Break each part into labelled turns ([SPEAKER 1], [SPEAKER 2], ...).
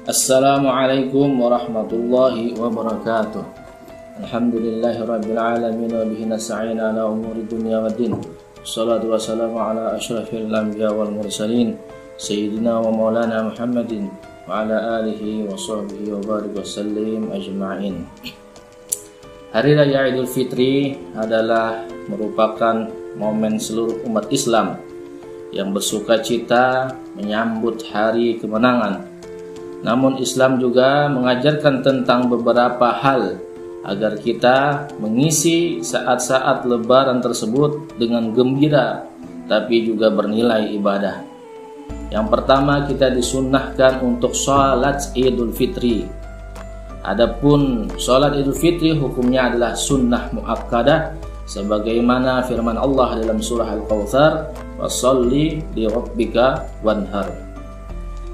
[SPEAKER 1] Assalamualaikum warahmatullahi wabarakatuh. Alhamdulillahirabbil alamin wa bihi nasta'in ala umuri dunya waddin. Wassalatu wassalamu ala asyrafil anbiya wal mursalin sayyidina wa maulana Muhammadin wa ala alihi wa sahbihi wa barik wa sallim ajma'in. Hari Raya Idul Fitri adalah merupakan momen seluruh umat Islam yang bersukacita menyambut hari kemenangan. Namun Islam juga mengajarkan tentang beberapa hal agar kita mengisi saat-saat lebaran tersebut dengan gembira tapi juga bernilai ibadah. Yang pertama, kita disunnahkan untuk sholat Idul Fitri. Adapun sholat Idul Fitri hukumnya adalah sunnah muakkadah sebagaimana firman Allah dalam surah Al-Kautsar, "Washolli li rabbika wanhar."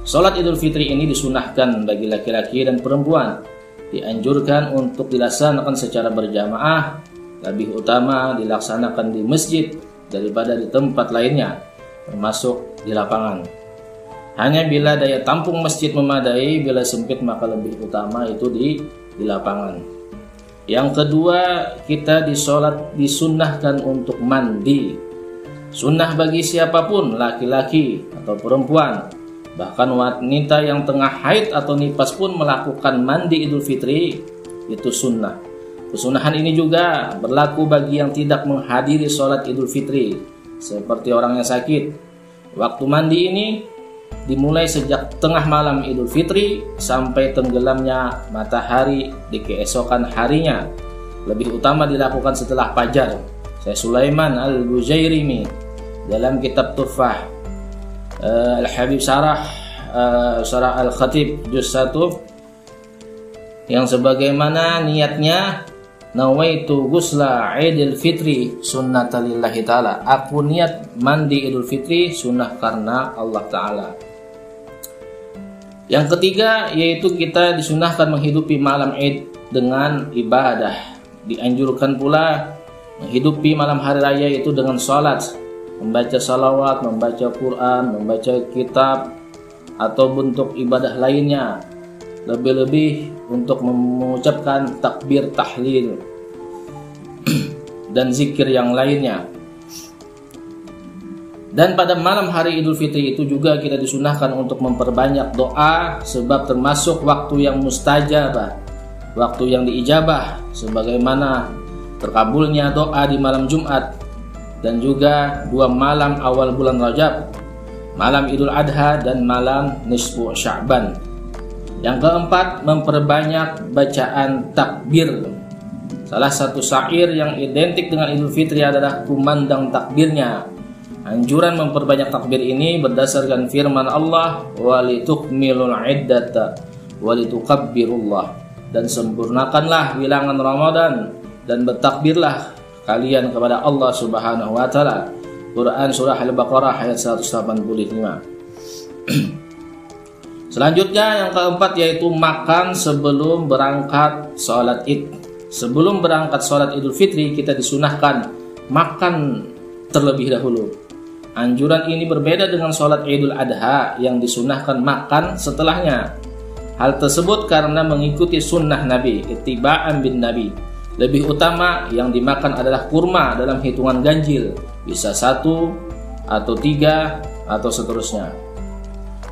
[SPEAKER 1] Sholat Idul Fitri ini disunahkan bagi laki-laki dan perempuan. Dianjurkan untuk dilaksanakan secara berjamaah, lebih utama dilaksanakan di masjid daripada di tempat lainnya, termasuk di lapangan. Hanya bila daya tampung masjid memadai, bila sempit maka lebih utama itu di lapangan. Yang kedua, kita disunnahkan untuk mandi. Sunnah bagi siapapun, laki-laki atau perempuan. Bahkan wanita yang tengah haid atau nifas pun melakukan mandi Idul Fitri, itu sunnah. Kesunahan ini juga berlaku bagi yang tidak menghadiri sholat Idul Fitri, seperti orang yang sakit. Waktu mandi ini dimulai sejak tengah malam Idul Fitri sampai tenggelamnya matahari di keesokan harinya. Lebih utama dilakukan setelah fajar. Syekh Sulaiman Al-Bujairimi dalam kitab Tuhfah Al-Habib Syarah Al-Khatib Juz 1 yang sebagaimana niatnya, nawaitu ghusla Idul Fitri sunnatan lillahi ta'ala. Aku niat mandi Idul Fitri sunnah karena Allah Ta'ala. Yang ketiga, yaitu kita disunahkan menghidupi malam Id dengan ibadah. Dianjurkan pula menghidupi malam hari raya itu dengan sholat, membaca salawat, membaca Quran, membaca kitab, atau bentuk ibadah lainnya. Lebih-lebih untuk mengucapkan takbir tahlil dan zikir yang lainnya. Dan pada malam hari Idul Fitri itu juga kita disunahkan untuk memperbanyak doa, sebab termasuk waktu yang mustajabah, waktu yang diijabah, sebagaimana terkabulnya doa di malam Jumat dan juga 2 malam awal bulan Rajab, malam Idul Adha dan malam nisfu Sya'ban. Yang keempat, memperbanyak bacaan takbir. Salah satu syair yang identik dengan Idul Fitri adalah kumandang takbirnya. Anjuran memperbanyak takbir ini berdasarkan firman Allah, "Walitukmilul iddata walitukabbirullah." Dan sempurnakanlah bilangan Ramadan dan bertakbirlah kalian kepada Allah Subhanahu wa taala. Quran surah Al-Baqarah ayat 185. Selanjutnya yang keempat, yaitu makan sebelum berangkat sholat Id. Sebelum berangkat sholat Idul Fitri kita disunahkan makan terlebih dahulu. Anjuran ini berbeda dengan sholat Idul Adha yang disunahkan makan setelahnya. Hal tersebut karena mengikuti sunnah Nabi, ittiba'an bin Nabi. Lebih utama yang dimakan adalah kurma dalam hitungan ganjil, bisa 1 atau 3 atau seterusnya.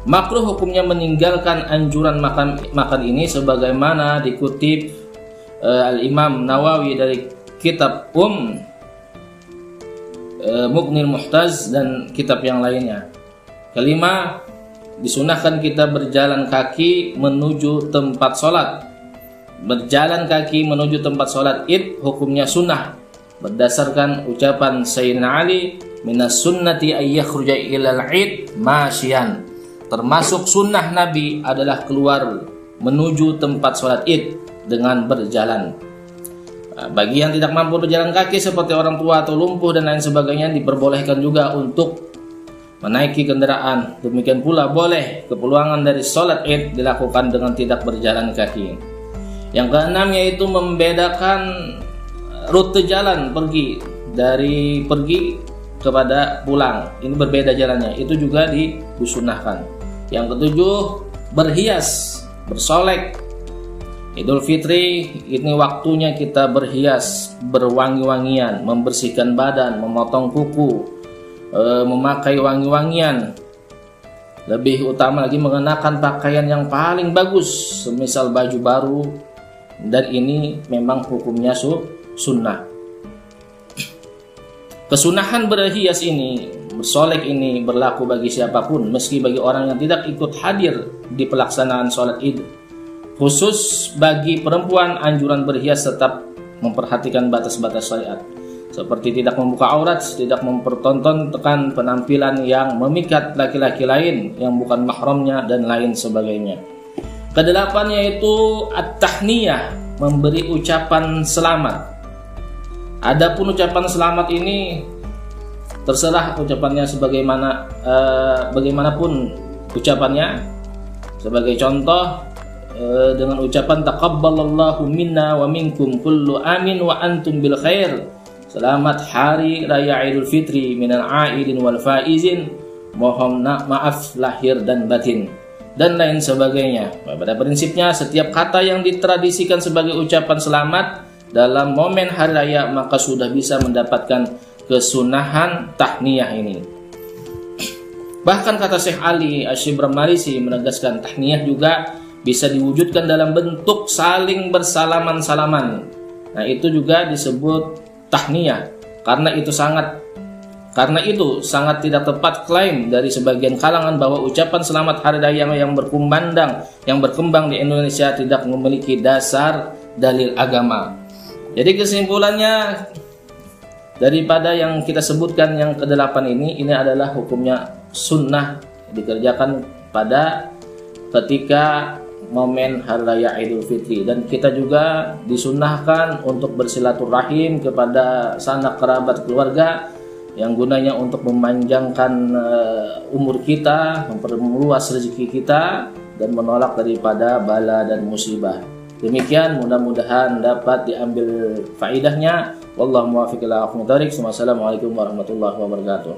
[SPEAKER 1] Makruh hukumnya meninggalkan anjuran makan ini sebagaimana dikutip Al-Imam Nawawi dari kitab Muqnil Muhtaz dan kitab yang lainnya. Kelima, disunahkan kita berjalan kaki menuju tempat sholat. Berjalan kaki menuju tempat sholat Id hukumnya sunnah berdasarkan ucapan Sayyidina Ali, minas sunnati ayyakhruja ilal Id masyian. Termasuk sunnah Nabi adalah keluar menuju tempat sholat Id dengan berjalan. Bagi yang tidak mampu berjalan kaki seperti orang tua atau lumpuh dan lain sebagainya, diperbolehkan juga untuk menaiki kendaraan. Demikian pula boleh kepulangan dari sholat Id dilakukan dengan tidak berjalan kaki. Yang keenam, yaitu membedakan rute jalan pergi kepada pulang. Ini berbeda jalannya, itu juga disunahkan. Yang ketujuh, berhias bersolek. Idul Fitri ini waktunya kita berhias, berwangi-wangian, membersihkan badan, memotong kuku, memakai wangi-wangian. Lebih utama lagi mengenakan pakaian yang paling bagus, semisal baju baru, dan ini memang hukumnya sunnah. Kesunahan berhias ini, bersolek ini berlaku bagi siapapun, meski bagi orang yang tidak ikut hadir di pelaksanaan sholat Id. Khusus bagi perempuan, anjuran berhias tetap memperhatikan batas-batas syariat, seperti tidak membuka aurat, tidak mempertontonkan penampilan yang memikat laki-laki lain yang bukan mahramnya, dan lain sebagainya. Kedelapan yaitu at-tahniyah, memberi ucapan selamat. Adapun ucapan selamat ini terserah ucapannya bagaimanapun ucapannya. Sebagai contoh, dengan ucapan taqabbalallahu minna wa minkum kullu amin wa antum bil khair. Selamat hari raya Idul Fitri minal aidin wal faizin. Mohon maaf lahir dan batin, dan lain sebagainya. Pada prinsipnya setiap kata yang ditradisikan sebagai ucapan selamat dalam momen hari raya maka sudah bisa mendapatkan kesunahan tahniyah ini. Bahkan kata Syekh Ali Asy-Syibram Marisi menegaskan tahniyah juga bisa diwujudkan dalam bentuk saling bersalaman-salaman. Nah, itu juga disebut tahniyah. Karena itu sangat tidak tepat klaim dari sebagian kalangan bahwa ucapan selamat hari raya yang berkembang di Indonesia tidak memiliki dasar dalil agama. Jadi kesimpulannya daripada yang kita sebutkan yang ke-8 ini adalah hukumnya sunnah dikerjakan pada ketika momen hari raya Idul Fitri, dan kita juga disunnahkan untuk bersilaturahim kepada sanak kerabat keluarga yang gunanya untuk memanjangkan umur kita, memperluas rezeki kita, dan menolak daripada bala dan musibah. Demikian, mudah-mudahan dapat diambil faidahnya. Wallahu muwaffiq ila aqwamit thoriq. Wassalamualaikum warahmatullahi wabarakatuh.